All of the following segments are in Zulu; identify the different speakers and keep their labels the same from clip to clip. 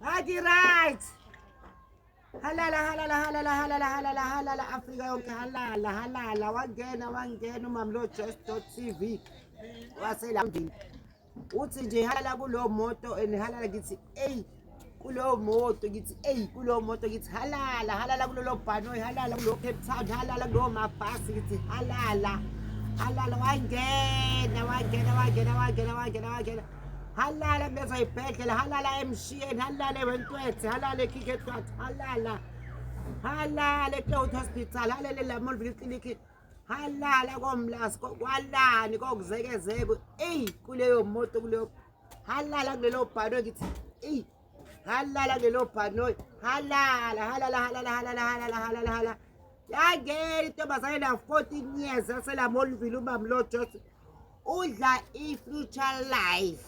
Speaker 1: Hadi right. Halala halala halala halala halala halala Afrika yonke halala halala wangena umamlo.just.tv waselambini uthi nje halala kulo moto and halala ngithi ey kulo moto ngithi ey kulo moto ngithi halala kulolo bhanoyi halala kulo Cape Town halala kulo mabhasi ngithi halala wangena halala bezwa ibhedlela halala emshiyeni halala ewentwethe halala ekhikhetwathi halala eCloud Hospital halala eLamolville Clinic halala komlasi kwalani kokuzekezeko eyi kuleyo moto kuleyo halala kulelo bhanoyi ngithi eyi halala kulelo bhanoyi halala yangena intombazane na-14 years yaseLamolville umamlo.just udla i-future life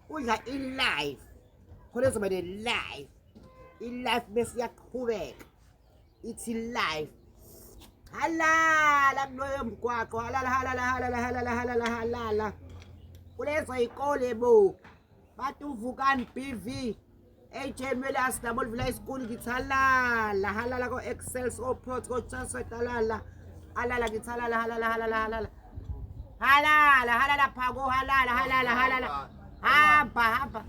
Speaker 1: udla i-life khona ezoba ne-life i-life bese iyaqhubeka ithi life halala kuloyo mgwaqo halala kulezo yikole bo bathi uvukani BV AJ Melas Namolville High School ngithi halala ko-Excels o-Prot ko-Transnet halala ngithi halala phako halala hamba